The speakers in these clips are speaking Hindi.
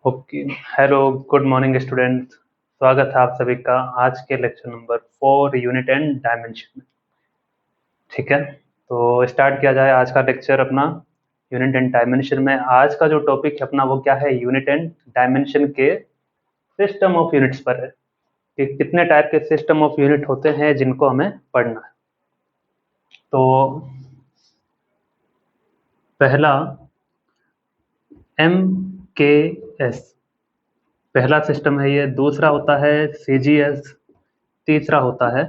Okay. Hello, good morning students. स्वागत है आप सभी का आज के lecture number 4 unit and dimension में। ठीक है, तो स्टार्ट किया जाए आज का लेक्चर अपना यूनिट एंड डायमेंशन में। आज का जो टॉपिक है अपना वो क्या है, यूनिट एंड डायमेंशन के सिस्टम ऑफ यूनिट्स पर है कि कितने टाइप के सिस्टम ऑफ यूनिट होते हैं जिनको हमें पढ़ना है। तो पहला MKS पहला सिस्टम है ये। दूसरा होता है CGS। तीसरा होता है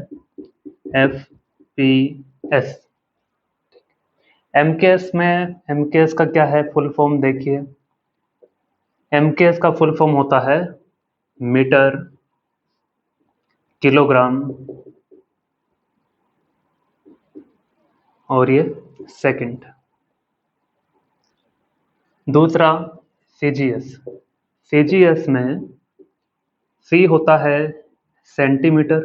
FPS। एमकेएस का क्या है फुल फॉर्म देखिए। एमकेएस का फुल फॉर्म होता है मीटर, किलोग्राम और ये सेकंड। दूसरा सीजीएस। सीजीएस में सी होता है centimetre,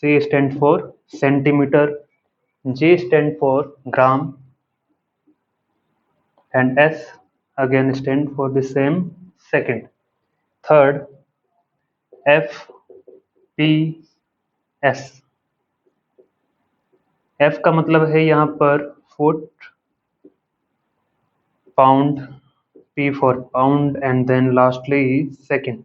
C stand for centimetre, G stand for gram and S again stand for the same second. Third, FPS. F का मतलब है यहाँ पर foot, pound, P for pound and then lastly second.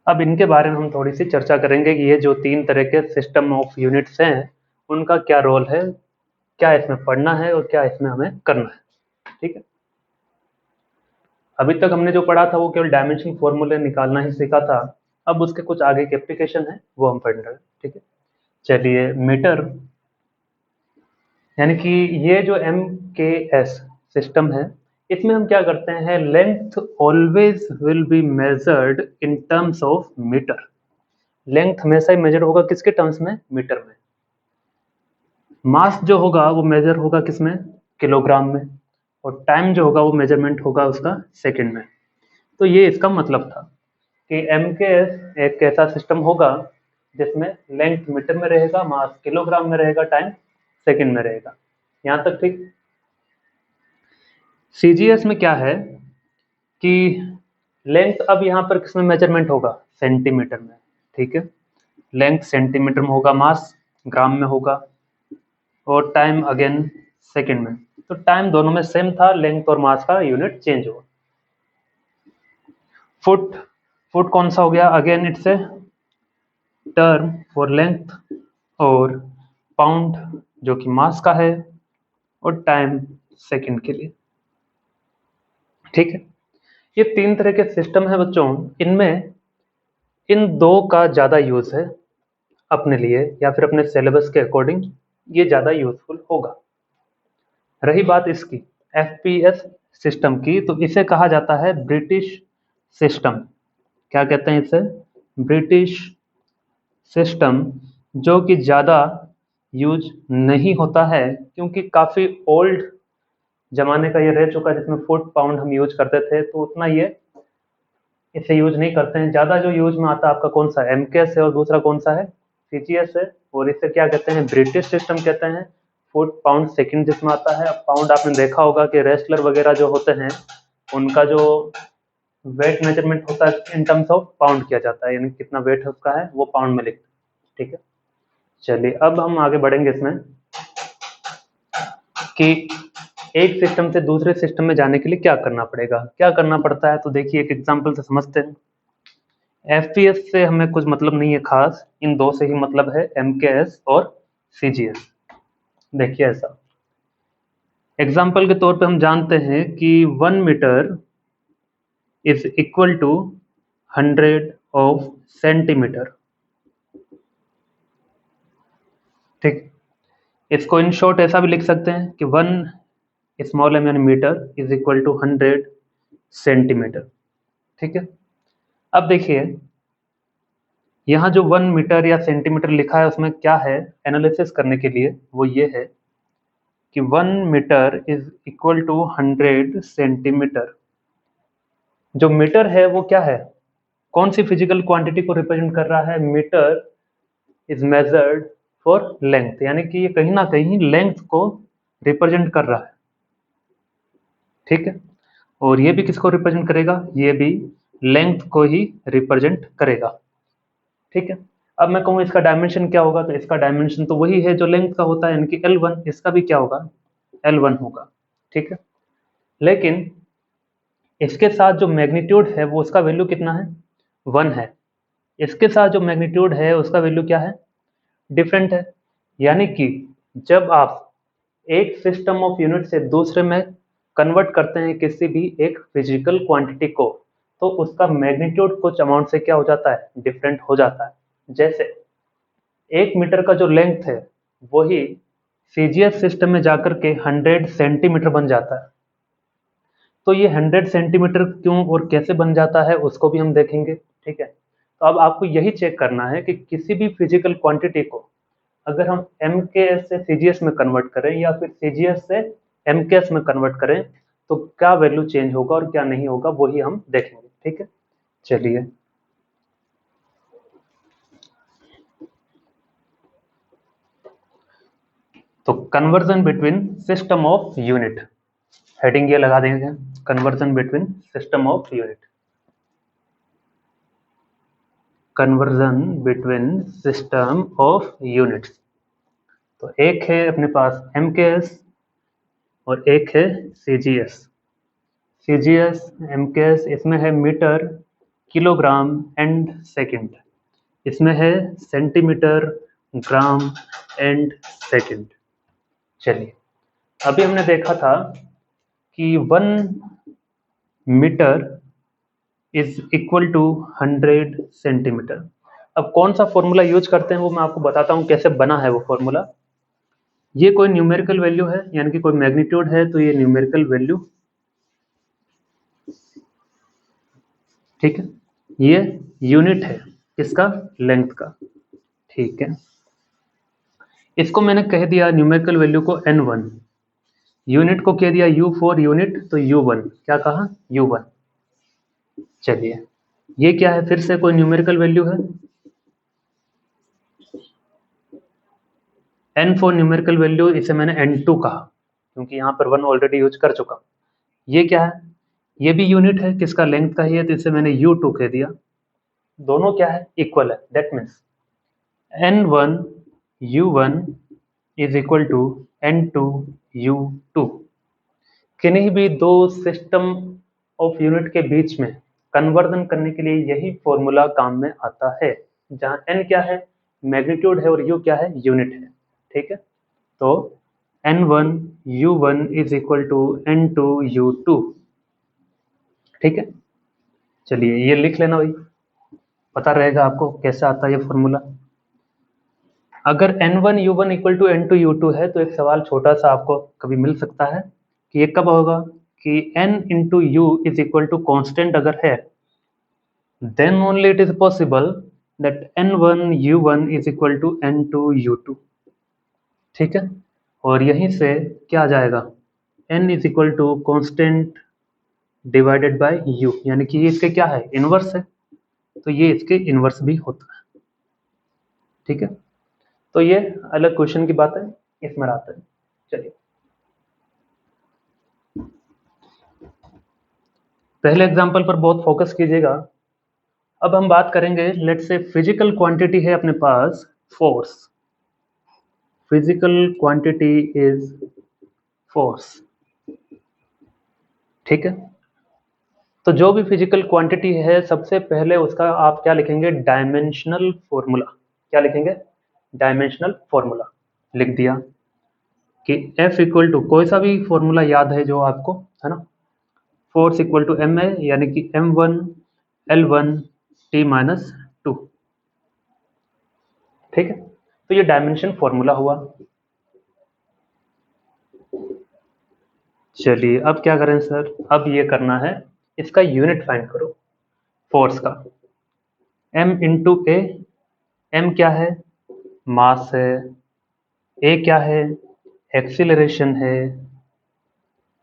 अब इनके बारे में हम थोड़ी सी चर्चा करेंगे कि ये जो तीन तरह के सिस्टम ऑफ यूनिट्स हैं उनका क्या रोल है, क्या इसमें पढ़ना है और क्या इसमें हमें करना है। ठीक है, अभी तक हमने जो पढ़ा था वो केवल डायमेंशन फॉर्मूले निकालना ही सीखा था। अब उसके कुछ आगे के एप्लीकेशन है वो हम पढ़ रहे हैं। ठीक है, चलिए मीटर यानी कि ये जो MKS सिस्टम है इसमें हम क्या करते हैं, length always will be measured in terms of metre. Length हमेशा ही मेजर होगा किसके टर्म्स में, मीटर में। मास जो होगा वो मेजर होगा किसमें, किलोग्राम में। और टाइम जो होगा वो मेजरमेंट होगा उसका सेकंड में। तो ये इसका मतलब था कि MKS एक ऐसा सिस्टम होगा जिसमें लेंथ मीटर में रहेगा, मास किलोग्राम में रहेगा, टाइम सेकंड में रहेगा। यहाँ तक ठीक। CGS में क्या है कि लेंथ अब यहाँ पर किसमें मेजरमेंट होगा, सेंटीमीटर में। ठीक है, लेंथ सेंटीमीटर में होगा, मास ग्राम में होगा और टाइम अगेन सेकंड में। तो टाइम दोनों में सेम था, लेंथ और मास का यूनिट चेंज हुआ। फुट, फुट कौन सा हो गया, again it's a term for length, और पाउंड जो कि मास का है, और टाइम सेकंड के लिए। ठीक है, ये तीन तरह के सिस्टम है बच्चों। इनमें इन दो का ज़्यादा यूज़ है अपने लिए या फिर अपने सिलेबस के अकॉर्डिंग ये ज़्यादा यूजफुल होगा। रही बात इसकी FPS सिस्टम की, तो इसे कहा जाता है ब्रिटिश सिस्टम। क्या कहते हैं इसे, ब्रिटिश सिस्टम, जो कि ज़्यादा यूज नहीं होता है क्योंकि काफ़ी ओल्ड जमाने का ये रह चुका है, जिसमें फुट पाउंड हम यूज करते थे, तो उतना ये इसे यूज नहीं करते हैं। ज़्यादा जो यूज में आता है आपका कौन सा, MKS है, और दूसरा कौन सा है, CGS है। और इसे क्या कहते हैं, ब्रिटिश सिस्टम कहते हैं। फुट पाउंड सेकंड जिसमें आता है। अब पाउंड आपने देखा होगा कि रेसलर वगैरह जो होते हैं उनका जो वेट मेजरमेंट होता है इन टर्म्स ऑफ पाउंड किया जाता है, यानी कितना वेट है उसका है वो पाउंड में लिखते हैं। ठीक है, चलिए अब हम आगे बढ़ेंगे इसमें कि एक सिस्टम से दूसरे सिस्टम में जाने के लिए क्या करना पड़ेगा, क्या करना पड़ता है। तो देखिए एक एग्जांपल से समझते हैं। FPS से हमें कुछ मतलब नहीं है खास, इन दो से ही मतलब है, MKS और CGS। देखिए ऐसा एग्जाम्पल के तौर पे हम जानते हैं कि 1 metre is equal to 100 of centimetre. ठीक, इसको इन शॉर्ट ऐसा भी लिख सकते हैं कि 1 स्मॉल एम यानी metre is equal to 100 centimetre. ठीक है, अब देखिए यहाँ जो 1 मीटर या सेंटीमीटर लिखा है उसमें क्या है, एनालिसिस करने के लिए वो ये है कि 1 metre is equal to 100 centimetre. जो मीटर है वो क्या है, कौन सी फिजिकल क्वांटिटी को रिप्रेजेंट कर रहा है, metre is measured for length, यानी कि ये कहीं ना कहीं लेंथ को रिप्रेजेंट कर रहा है। ठीक है, और ये भी किसको रिप्रेजेंट करेगा, ये भी लेंथ को ही रिप्रेजेंट करेगा। ठीक है, अब मैं कहूँ इसका डायमेंशन क्या होगा, तो इसका डायमेंशन तो वही है जो लेंथ का होता है, यानी कि L1, इसका भी क्या होगा, L1 होगा। ठीक है, लेकिन इसके साथ जो मैग्नीट्यूड है वो उसका वैल्यू कितना है, 1 है। इसके साथ जो मैग्नीट्यूड है उसका वैल्यू क्या है, डिफरेंट है। यानी कि जब आप एक सिस्टम ऑफ यूनिट से दूसरे में कन्वर्ट करते हैं किसी भी एक फिजिकल क्वांटिटी को, तो उसका मैग्नीट्यूड कुछ अमाउंट से क्या हो जाता है, डिफरेंट हो जाता है। जैसे 1 मीटर का जो लेंथ है वही सीजीएस सिस्टम में जाकर के 100 सेंटीमीटर बन जाता है। तो ये 100 सेंटीमीटर क्यों और कैसे बन जाता है उसको भी हम देखेंगे। ठीक है, तो अब आपको यही चेक करना है कि किसी भी फिजिकल क्वांटिटी को अगर हम एमकेएस से सीजीएस में कन्वर्ट करें या फिर सीजीएस से एमकेएस में कन्वर्ट करें तो क्या वैल्यू चेंज होगा और क्या नहीं होगा, वही हम देखेंगे। ठीक है, चलिए तो conversion between system of unit, heading ये लगा देंगे, conversion between system of unit, conversion between system of units. तो एक है अपने पास एमकेएस और एक है सीजीएस। सीजीएस, एमकेएस, इसमें है मीटर, किलोग्राम एंड सेकंड, इसमें है सेंटीमीटर, ग्राम एंड सेकंड। चलिए, अभी हमने देखा था कि 1 metre is equal to 100 centimetre. अब कौन सा फॉर्मूला यूज करते हैं वो मैं आपको बताता हूँ कैसे बना है वो फॉर्मूला। ये कोई न्यूमेरिकल वैल्यू है, यानी कि कोई मैग्नीट्यूड है, तो ये न्यूमेरिकल वैल्यू, ठीक है, ये यूनिट है किसका, लेंथ का। ठीक है, इसको मैंने कह दिया न्यूमेरिकल वैल्यू को n1, यूनिट को कह दिया u4 यूनिट, तो u1 क्या कहा, u1। चलिए, ये क्या है, फिर से कोई न्यूमेरिकल वैल्यू है, n4 न्यूमेरिकल वैल्यू, इसे मैंने n2 कहा क्योंकि यहाँ पर 1 ऑलरेडी यूज कर चुका। ये क्या है, ये भी यूनिट है किसका, लेंथ का ही है, तो इसे मैंने u2 कह दिया। दोनों क्या है, इक्वल है, that means n1 u1 is equal to n2 u2। किन्हीं भी दो सिस्टम ऑफ यूनिट के बीच में कन्वर्जन करने के लिए यही फॉर्मूला काम में आता है, जहां n क्या है, मैग्नीट्यूड है, और u क्या है, यूनिट है। ठीक है, तो n1 u1 is equal to n2 u2। ठीक है, चलिए ये लिख लेना भाई, पता रहेगा आपको कैसे आता है ये फॉर्मूला। अगर n1 u1 equal to n2 u2 है तो एक सवाल छोटा सा आपको कभी मिल सकता है कि ये कब होगा, कि n into U is equal to constant अगर है, then only it is possible that n1 u1 is equal to n2 u2। ठीक है, और यहीं से क्या आ जाएगा, n is equal to constant divided by u, यानी कि ये इसके क्या है, इनवर्स है, तो ये इसके इनवर्स भी होता है। ठीक है, तो ये अलग क्वेश्चन की बात है, इसमें आते हैं। चलिए, पहले एग्जांपल पर बहुत फोकस कीजिएगा। अब हम बात करेंगे, लेट से फिजिकल क्वांटिटी है अपने पास force, physical quantity is force. ठीक है, तो जो भी फिजिकल क्वांटिटी है सबसे पहले उसका आप क्या लिखेंगे, डायमेंशनल फॉर्मूला। क्या लिखेंगे, डायमेंशनल फॉर्मूला। लिख दिया कि F इक्वल टू, कोई सा भी फॉर्मूला याद है जो आपको, है ना, फोर्स इक्वल टू एम है, यानी कि m1 L1 T माइनस 2। ठीक है, तो ये डायमेंशन फॉर्मूला हुआ। चलिए अब क्या करें सर, अब ये करना है, इसका यूनिट फाइंड करो फोर्स का। m इंटू ए, m क्या है, मास है, a क्या है, एक्सीलरेशन है।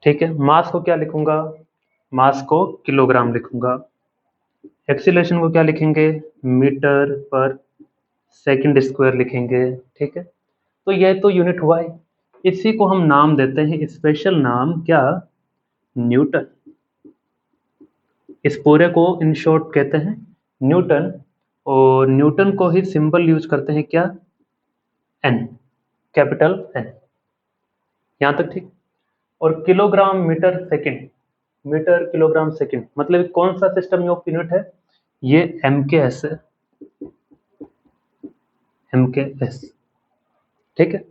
ठीक है, मास को क्या लिखूंगा, मास को किलोग्राम लिखूंगा, एक्सीलरेशन को क्या लिखेंगे, मीटर पर सेकंड स्क्वायर लिखेंगे। ठीक है, तो यह तो यूनिट हुआ है, इसी को हम नाम देते हैं स्पेशल नाम, क्या, न्यूटन। इस पूरे को इन शॉर्ट कहते हैं न्यूटन, और न्यूटन को ही सिंबल यूज करते हैं क्या, एन, कैपिटल एन। यहाँ तक ठीक। और kilogram metre second, metre kilogram second मतलब कौन सा सिस्टम ऑफ यूनिट है, ये एमकेएस है, एमकेएस। ठीक है।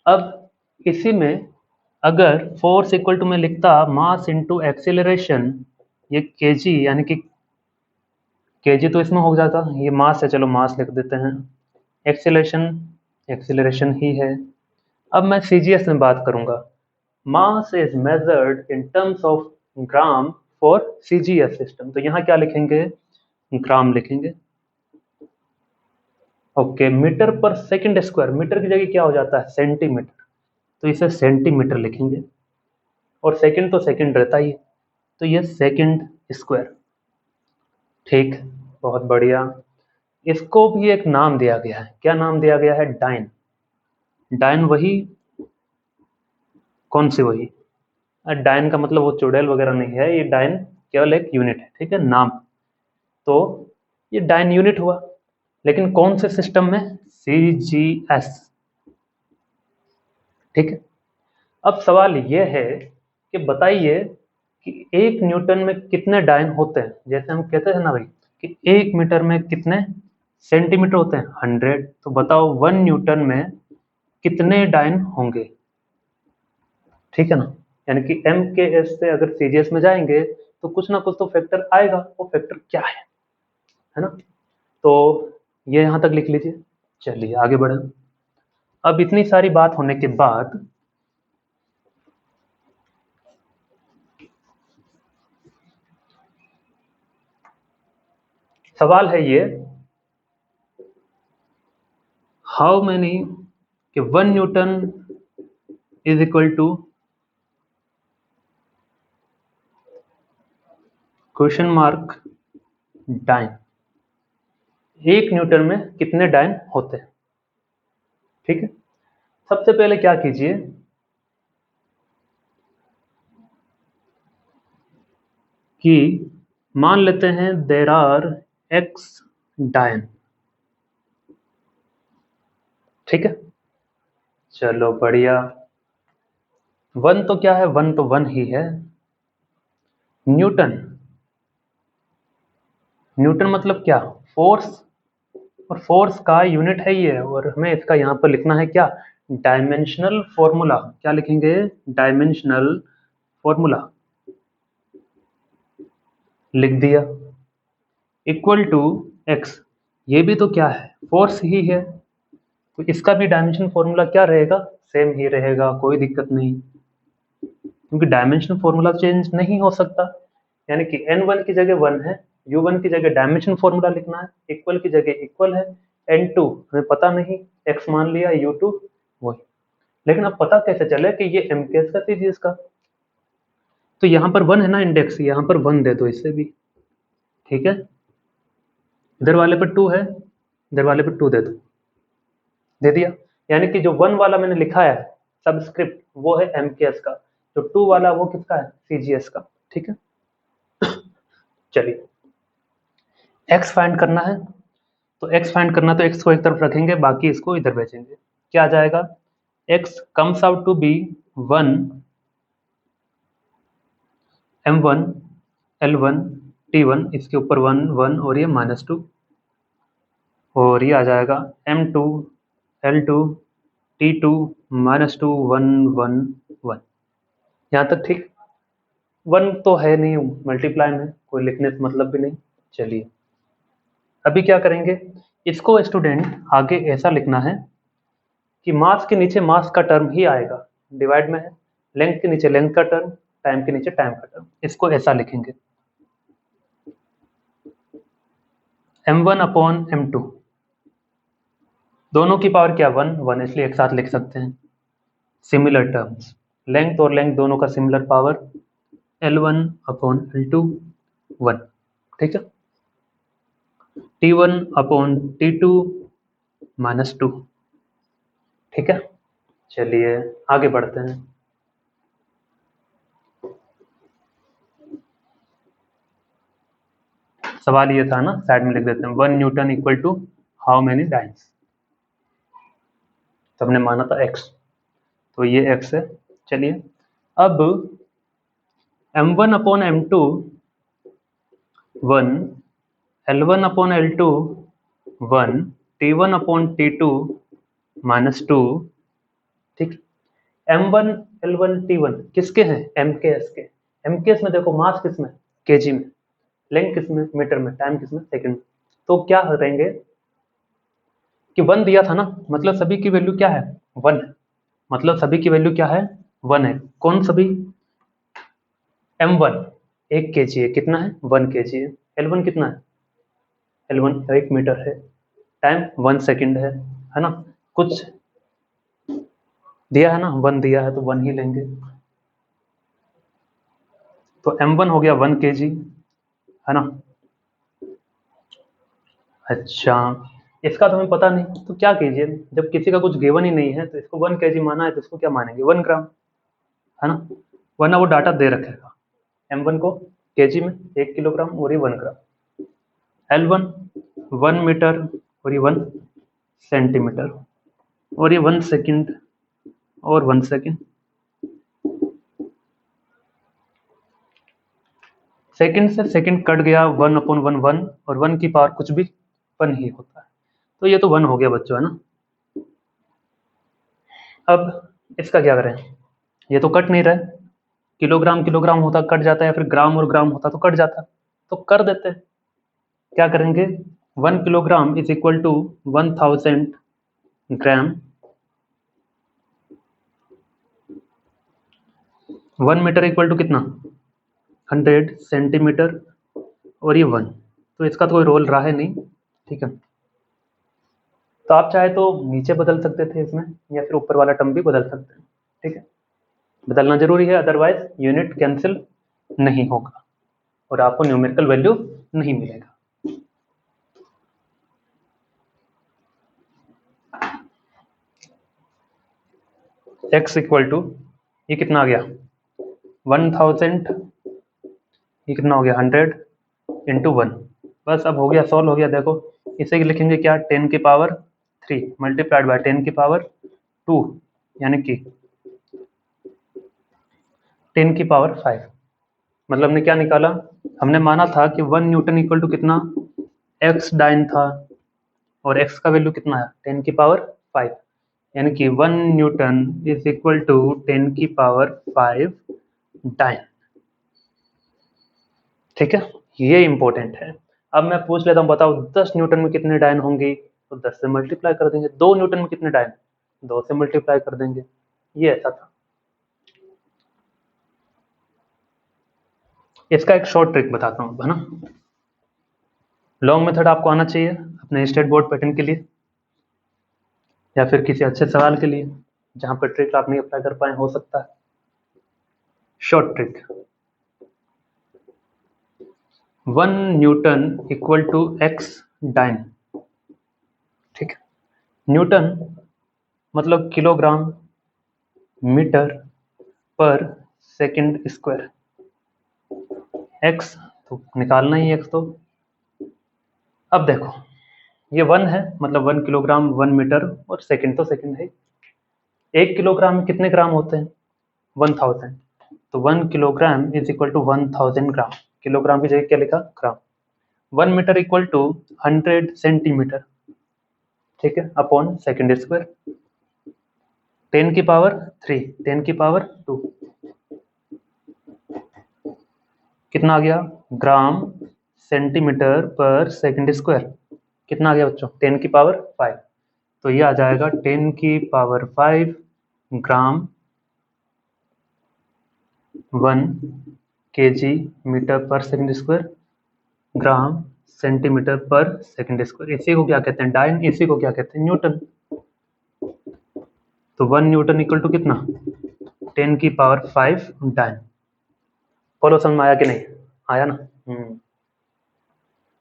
अब इसी में अगर फोर्स इक्वल टू मैं लिखता मास इनटू एक्सेलरेशन, ये केजी यानी कि केजी तो इसमें हो जाता, ये मास है, चलो मास लिख देते हैं। एक्सेलरेशन, एक्सेलरेशन ही है। अब मैं सीजीएस में बात करूंगा। Mass is measured in terms of gram for CGS system, तो यहाँ क्या लिखेंगे, ग्राम लिखेंगे। ओके, मीटर पर सेकंड स्क्वायर, मीटर की जगह क्या हो जाता है सेंटीमीटर, तो इसे सेंटीमीटर लिखेंगे, और सेकंड तो सेकंड रहता ही है, तो ये सेकंड स्क्वायर। ठीक, बहुत बढ़िया। इसको भी एक नाम दिया गया है, क्या नाम दिया गया है, डाइन। डाइन वही, कौन सी वही, डाइन का मतलब वो चुड़ैल वगैरह नहीं है, ये डाइन केवल एक यूनिट है, ठीक है, नाम। तो ये डाइन यूनिट हुआ, लेकिन कौन से सिस्टम में, सीजीएस। ठीक है। अब सवाल ये है कि बताइए कि एक न्यूटन में कितने डायन होते हैं, जैसे हम कहते हैं ना भाई कि एक मीटर में कितने सेंटीमीटर होते हैं, 100, तो बताओ 1 न्यूटन में कितने डायन होंगे। ठीक है ना, यानी कि एम के एस से अगर सीजीएस में जाएंगे तो कुछ ना कुछ तो फैक्टर आएगा, वो फैक्टर क्या है ना। तो ये यहां तक लिख लीजिए। चलिए आगे बढ़े। अब इतनी सारी बात होने के बाद सवाल है ये, हाउ मैनी कि 1 newton is equal to question mark dyne, 1 newton में कितने डायन होते हैं। ठीक है। सबसे पहले क्या कीजिए कि मान लेते हैं देर आर एक्स डायन। ठीक है, चलो बढ़िया। वन तो क्या है, वन तो वन ही है। न्यूटन, न्यूटन मतलब क्या, फोर्स, और फोर्स का यूनिट है ये, और हमें इसका यहाँ पर लिखना है क्या, डायमेंशनल फॉर्मूला। क्या लिखेंगे, डायमेंशनल फॉर्मूला, लिख दिया। इक्वल टू एक्स, ये भी तो क्या है, फोर्स ही है, तो इसका भी डायमेंशन फॉर्मूला क्या रहेगा, सेम ही रहेगा, कोई दिक्कत नहीं, क्योंकि डायमेंशन फॉर्मूला चेंज नहीं हो सकता। यानी कि n1 की जगह 1 है, u1 की जगह डायमेंशन फॉर्मूला लिखना है, इक्वल की जगह इक्वल है, n2 हमें पता नहीं, x मान लिया, u2 वही। लेकिन अब पता कैसे चले कि ये एमकेएस का सीजीएस का, तो यहाँ पर 1 है ना इंडेक्स, यहाँ पर 1 दे दो इससे भी। ठीक है, इधर वाले पर 2 है, इधर वाले पर 2 दे दो, दे दिया। यानी कि जो 1 वाला मैंने लिखा है सबस्क्रिप्ट, वो है एमकेएस का, जो 2 वाला वो किसका है, सीजीएस का। ठीक है। चलिए, एक्स फाइंड करना है, तो एक्स फाइंड करना, तो एक्स को एक तरफ रखेंगे, बाकी इसको इधर भेजेंगे। क्या आ जाएगा, X comes out to be 1 m1 l1 t1, इसके ऊपर 1 1 और ये -2, और ये आ जाएगा m2 l2 t2 -2 1 1 1। यहाँ तक ठीक। 1 तो है नहीं मल्टीप्लाई में, कोई लिखने से मतलब भी नहीं। चलिए अभी क्या करेंगे, इसको स्टूडेंट आगे ऐसा लिखना है कि मास के नीचे मास का टर्म ही आएगा, डिवाइड में है, लेंथ के नीचे लेंथ का टर्म, टाइम के नीचे टाइम का टर्म, इसको ऐसा लिखेंगे, m1 अपॉन m2, दोनों की पावर क्या, 1 1, इसलिए एक साथ लिख सकते हैं। सिमिलर टर्म्स, लेंथ और लेंथ दोनों का similar power, L1 upon L2 1। ठीक है, T1 अपॉन T2 -2। ठीक है, चलिए आगे बढ़ते हैं। सवाल ये था ना, साइड में लिख देते हैं 1 newton equal to how many dynes. तो हमने माना था x, तो ये x है। चलिए अब m1 upon m2 1, L1 upon L2 1, T1 upon T2 -2। ठीक, M1 L1 T1 किसके हैं? MKS के। MKS में देखो मास किस में? kg में, लेंथ किस में? मीटर में, टाइम किस में? सेकंड में। तो क्या करेंगे कि 1 दिया था ना, मतलब सभी की वैल्यू क्या है? 1 है। मतलब सभी की वैल्यू क्या है? 1 है। कौन सभी? M1 1 kg है, कितना है? 1 kg है। L1 कितना है? L1 1 मीटर है। टाइम 1 सेकंड है ना? कुछ दिया है ना, 1 दिया है तो 1 ही लेंगे। तो M1 हो गया 1 kg, है ना? अच्छा, इसका तो हमें पता नहीं, तो क्या कीजिए, जब किसी का कुछ गिवन ही नहीं है तो इसको 1 kg माना है तो इसको क्या मानेंगे? 1 ग्राम, है ना? वरना वो डाटा दे रखेगा M1 को kg में 1 किलोग्राम और ये 1 ग्राम। L1 1 मीटर और ये 1 सेंटीमीटर और ये 1 सेकंड और 1 सेकंड। सेकंड से सेकंड कट गया, 1 अपॉन 1 1, और 1 की पावर कुछ भी 1 ही होता है। तो ये तो 1 हो गया बच्चों, है ना? अब इसका क्या करें? ये तो कट नहीं रहा है, किलोग्राम किलोग्राम होता कट जाता है, या फिर ग्राम और ग्राम होता तो कट जाता। तो कर देते हैं, क्या करेंगे? 1 kilogram is equal to 1000 gram, 1 metre equal to कितना? 100 सेंटीमीटर और ये 1। तो इसका तो कोई रोल रहा है नहीं, ठीक है। तो आप चाहे तो नीचे बदल सकते थे इसमें, या फिर ऊपर वाला टर्म भी बदल सकते हैं, ठीक है। बदलना जरूरी है, अदरवाइज यूनिट कैंसिल नहीं होगा और आपको न्यूमेरिकल वैल्यू नहीं मिलेगा। x इक्वल टू, ये कितना आ गया? 1000, ये कितना हो गया? 100 इंटू 1। बस अब हो गया, सॉल्व हो गया। देखो इसे लिखेंगे क्या? 10 की पावर 3 मल्टीप्लाइड बाय 10 की पावर 2, यानी कि 10 की पावर 5। मतलब हमने क्या निकाला? हमने माना था कि 1 न्यूटन इक्वल टू कितना? x डाइन था, और x का वैल्यू कितना है? 10 की पावर 5, यानी कि 1 न्यूटन इज इक्वल टू 10 की पावर 5 डाइन। ठीक है, ये इंपॉर्टेंट है। अब मैं पूछ लेता हूँ, बताओ 10 न्यूटन में कितने डायन होंगी? तो 10 से मल्टीप्लाई कर देंगे। 2 न्यूटन में कितने डायन? 2 से मल्टीप्लाई कर देंगे। ये ऐसा था। इसका एक शॉर्ट ट्रिक बताता हूँ, है ना? लॉन्ग मेथड आपको आना चाहिए अपने स्टेट बोर्ड पैटर्न के लिए, या फिर किसी अच्छे सवाल के लिए जहाँ पर ट्रिक आप नहीं अप्लाई कर पाए, हो सकता है। Short trick, 1 newton equal to x dyne. ठीक है, न्यूटन मतलब किलोग्राम मीटर पर सेकंड स्क्वायर। x तो निकालना ही x। तो अब देखो, ये 1 है, मतलब 1 किलोग्राम 1 मीटर, और सेकंड तो सेकंड है। 1 किलोग्राम में कितने ग्राम होते हैं? 1000। तो 1 kilogram is equal to 1000 gram. Kilogram की जगह क्या लिखा? Gram. 1 metre equal to 100 centimetre, ठीक है, अपॉन सेकंड स्क्वायर। 10 की पावर 3, 10 की पावर 2, कितना आ गया? ग्राम सेंटीमीटर पर सेकंड स्क्वायर। कितना आ गया बच्चों? 10 की पावर 5। तो ये आ जाएगा 10 की पावर 5 ग्राम 1 kg मीटर पर सेकंड स्क्वायर, ग्राम सेंटीमीटर पर सेकंड स्क्वायर। इसी को क्या कहते हैं? डाइन। इसी को क्या कहते हैं? न्यूटन। तो 1 न्यूटन इक्वल टू कितना? 10 की पावर 5 डाइन। फॉलो समझ में आया कि नहीं? आया ना?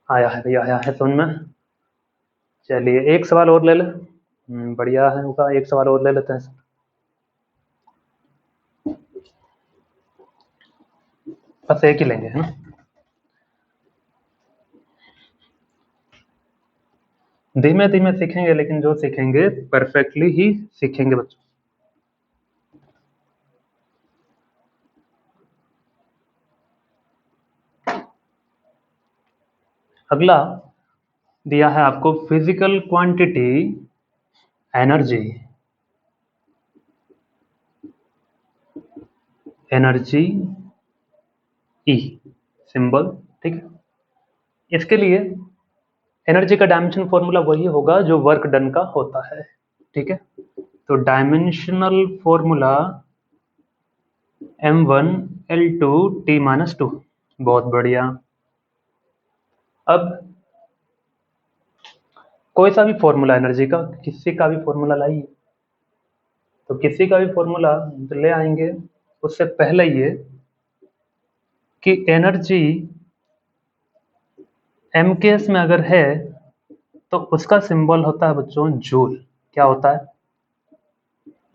आया है भैया, आया है समझ में। चलिए एक सवाल और ले ले। बढ़िया है होगा, एक सवाल और ले लेते हैं। बस एक ही लेंगे, है ना? धीमे धीमे सीखेंगे, लेकिन जो सीखेंगे परफेक्टली ही सीखेंगे बच्चों। अगला दिया है आपको physical quantity energy. Energy E symbol, ठीक है। इसके लिए एनर्जी का डायमेंशन फॉर्मूला वही होगा जो वर्क डन का होता है, ठीक है। तो dimensional formula m1 L2 T-2। बहुत बढ़िया। अब कोई सा भी फॉर्मूला एनर्जी का, किसी का भी फॉर्मूला लाइए, तो किसी का भी फॉर्मूला ले आएंगे। उससे पहले ये कि एनर्जी एम केस में अगर है तो उसका सिंबल होता है बच्चों जूल। क्या होता है?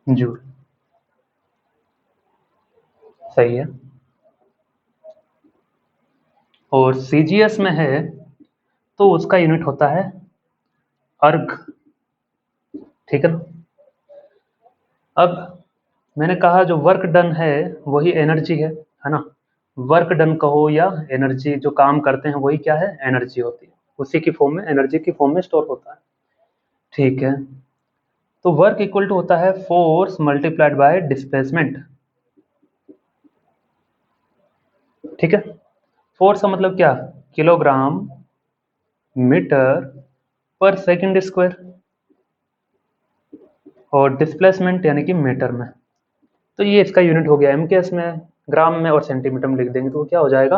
जूल। सही है। और सीजीएस में है तो उसका यूनिट होता है अर्ग, ठीक है ना। अब मैंने कहा जो वर्क डन है वही एनर्जी है ना। वर्क डन कहो या एनर्जी, जो काम करते हैं वही क्या है? एनर्जी होती है। उसी की फॉर्म में, एनर्जी की फॉर्म में स्टोर होता है, ठीक है। तो वर्क इक्वल टू होता है फोर्स मल्टीप्लाइड बाय डिस्प्लेसमेंट, ठीक है। फोर्स का मतलब क्या? किलोग्राम मीटर पर सेकंड स्क्वायर, और डिस्प्लेसमेंट यानी कि मीटर में। तो ये इसका यूनिट हो गया। एम के एस में, ग्राम में और सेंटीमीटर में लिख देंगे तो क्या हो जाएगा?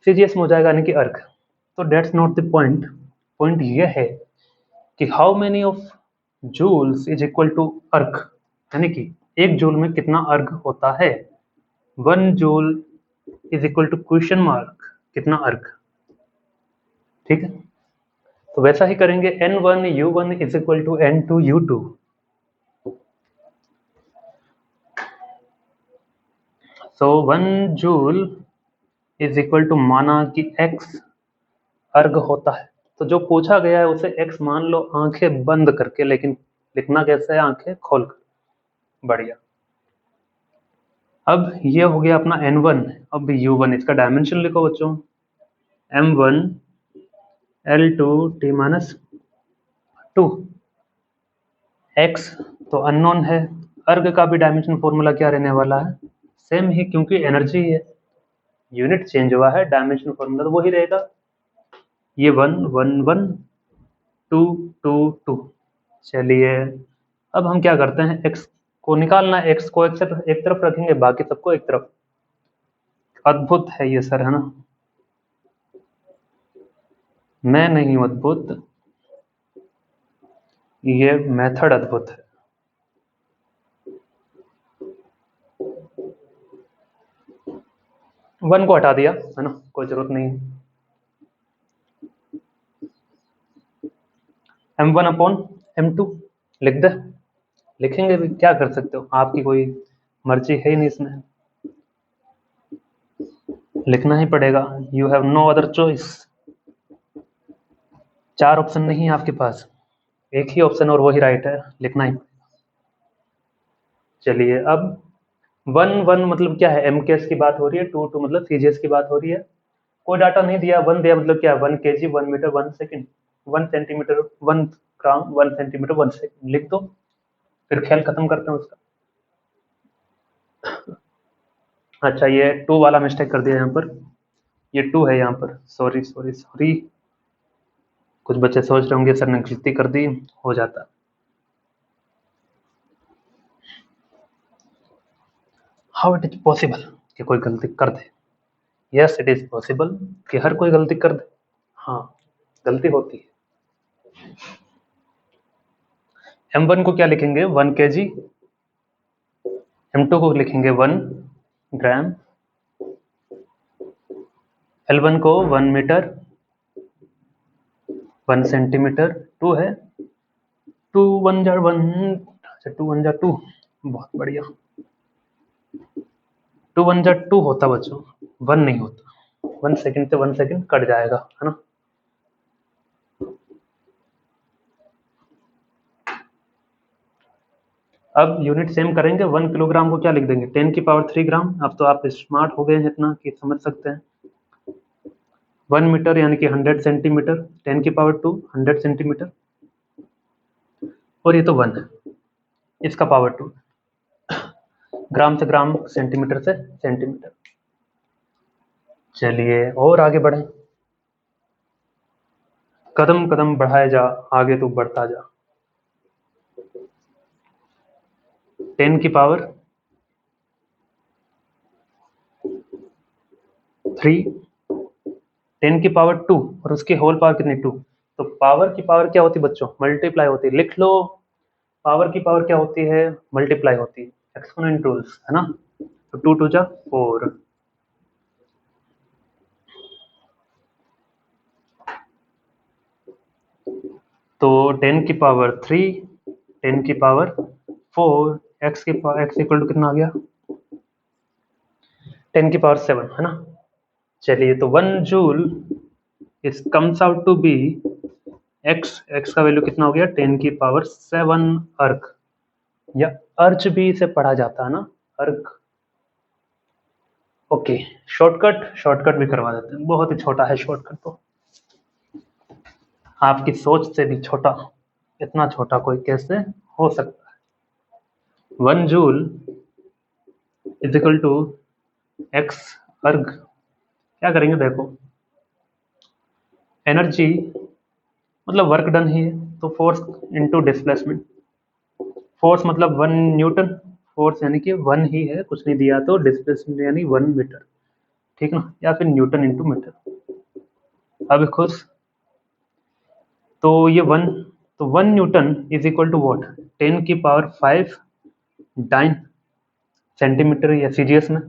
सीजीएस में हो जाएगा, यानी कि अर्क। तो that's not the point. Point ये है कि how many of joules is equal to erg, यानी कि एक जूल में कितना अर्क होता है। 1 joule is equal to question mark कितना अर्क, ठीक है। तो वैसा ही करेंगे। N1 U1 is equal to N2 U2। So 1 joule is equal to, माना कि x अर्ग होता है, तो जो पूछा गया है उसे x मान लो आंखें बंद करके, लेकिन लिखना कैसे है? आंखें खोलकर। बढ़िया। अब ये हो गया अपना N1। अब U1, इसका डायमेंशन लिखो बच्चों। M1 L2 T-2। x तो अननोन है। अर्ग का भी डायमेंशन फॉर्मूला क्या रहने वाला है? सेम ही, क्योंकि एनर्जी है। यूनिट चेंज हुआ है, डायमेंशन फॉर्मूला तो वही रहेगा। ये 1 1 1 2 2 2। चलिए अब हम क्या करते हैं, x को निकालना है। x को एक तरफ रखेंगे, बाकी सबको एक तरफ। अद्भुत है ये सर, है ना। मैं नहीं हूं अद्भुत, ये मेथड अद्भुत है। वन को हटा दिया, है ना, कोई जरूरत नहीं है। M1 अपॉन M2 लिख दे। लिखेंगे भी, क्या कर सकते हो, आपकी कोई मर्जी है ही नहीं इसमें, लिखना ही पड़ेगा। You have no other choice. 4 option नहीं है आपके पास, एक ही ऑप्शन और वही राइट है, लिखना ही। चलिए अब 1 1 मतलब क्या है? MKS की बात हो रही है। 2 2 मतलब CGS की बात हो रही है। कोई डाटा नहीं दिया। 1 दिया मतलब क्या? 1 kg 1 मीटर 1 सेकंड, 1 सेंटीमीटर 1 ग्राम 1 सेंटीमीटर 1 सेकंड लिख दो, फिर खेल खत्म करते हैं उसका। अच्छा, ये 2 वाला मिस्टेक कर दिया यहाँ पर, ये 2 है यहाँ पर। Sorry sorry sorry. कुछ बच्चे सोच रहे होंगे सर ने गलती कर दी, हो जाता। हाउ इट इज पॉसिबल कि कोई गलती कर दे? यस इट इज पॉसिबल कि हर कोई गलती कर दे। हाँ, गलती होती है। M1 को क्या लिखेंगे? 1 kg। M2 को लिखेंगे 1 ग्राम। L1 को 1 मीटर 1 सेंटीमीटर। 2 है, 2 1 जा 1। अच्छा, 2 1 जा 2। बहुत बढ़िया। 2 1 जा 2 होता बच्चों, 1 नहीं होता। 1 सेकंड से 1 सेकंड कट जाएगा, है ना। अब यूनिट सेम करेंगे, 1 किलोग्राम को क्या लिख देंगे, 10⁻³ ग्राम। अब तो आप स्मार्ट हो गए हैं इतना कि समझ सकते हैं। 1 मीटर यानी कि 100 सेंटीमीटर, 10⁻², 100 सेंटीमीटर, और ये तो 1 है, इसका पावर 2, ग्राम से ग्राम, सेंटीमीटर से सेंटीमीटर। चलिए और आगे बढ़ें, कदम कदम बढ़ाए जा, आगे तो बढ़ता जा। 10⁻³ 10⁻², और उसकी होल पावर कितनी, 2। तो पावर की पावर क्या होती है बच्चों, मल्टीप्लाई होती है। लिख लो, पावर की पावर क्या होती है, मल्टीप्लाई होती है, एक्सपोनेंट रूल्स है ना। तो 2 2 जा 4, तो 10⁻³ 10⁻4, एक्स इक्वल टू कितना आ गया, 10⁻7 है ना। चलिए तो 1 joule is comes out to be X का वैल्यू कितना हो गया, 10⁻7 अर्क, या अर्च भी इसे पढ़ा जाता है ना, अर्क। ओके, शॉर्टकट भी करवा देते हैं, बहुत ही छोटा है शॉर्टकट, तो आपकी सोच से भी छोटा, इतना छोटा कोई कैसे हो सकता है। 1 joule is equal to X erg. क्या करेंगे देखो, एनर्जी मतलब वर्क डन ही है, तो फोर्स इनटू डिस्प्लेसमेंट। फोर्स मतलब 1 न्यूटन, फोर्स यानी कि 1 ही है, कुछ नहीं दिया, तो डिस्प्लेसमेंट यानी 1 मीटर, ठीक ना, या फिर न्यूटन इनटू मीटर। अब खुश, तो ये 1, तो 1 newton is equal to watt, 10⁵ dyne centimetre या सीजीएस में,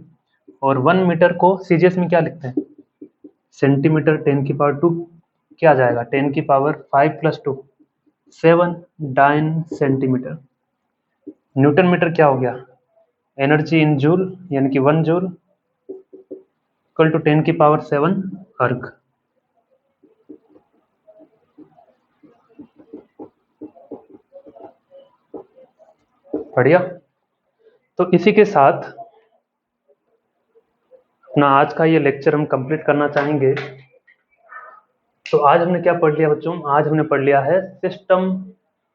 और 1 मीटर को सीजीएस में क्या लिखते हैं, सेंटीमीटर। 10⁻², क्या आ जाएगा, 10⁵ plus 2, 7 dyne centimetre. Newton metre क्या हो गया, एनर्जी इन जूल यानी कि 1 जूल इक्वल टू 10⁻7 अर्ग। बढ़िया। तो इसी के साथ अपना आज का ये लेक्चर हम कंप्लीट करना चाहेंगे। तो आज हमने क्या पढ़ लिया बच्चों, आज हमने पढ़ लिया है सिस्टम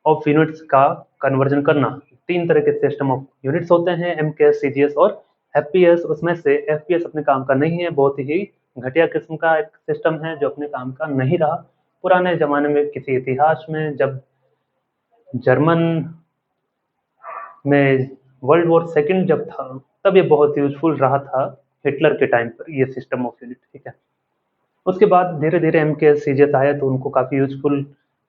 ऑफ यूनिट्स का कन्वर्जन करना। 3 तरह के सिस्टम ऑफ यूनिट्स होते हैं, एमकेएस, सीजीएस और एफपीएस। उसमें से एफपीएस अपने काम का नहीं है, बहुत ही घटिया किस्म का एक सिस्टम है जो अपने काम का नहीं रहा। पुराने जमाने में किसी इतिहास में जब जर्मन में वर्ल्ड वॉर सेकंड जब था, तब ये बहुत यूजफुल रहा था, हिटलर के टाइम पर ये सिस्टम ऑफ यूनिट, ठीक है। उसके बाद धीरे धीरे एमकेएस, सीजीएस आए तो उनको काफ़ी यूजफुल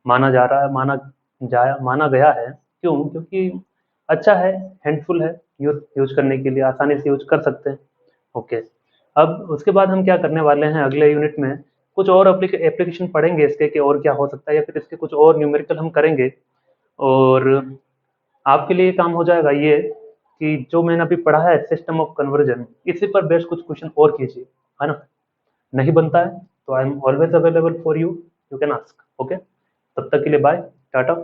माना जा रहा है, माना गया है। क्यों, क्योंकि अच्छा है, हैंडफुल है, यूज करने के लिए आसानी से यूज कर सकते हैं। ओके, अब उसके बाद हम क्या करने वाले हैं, अगले यूनिट में कुछ और एप्लीकेशन पढ़ेंगे इसके, कि और क्या हो सकता है, या फिर इसके कुछ और न्यूमेरिकल हम करेंगे। और आपके लिए काम हो जाएगा ये कि जो मैंने अभी पढ़ा है सिस्टम ऑफ कन्वर्जन, इसी पर बेस्ड कुछ क्वेश्चन और कीजिए, है ना। नहीं बनता है तो I am always available for you, you can ask. Okay, तब तक के लिए बाय, टाटा।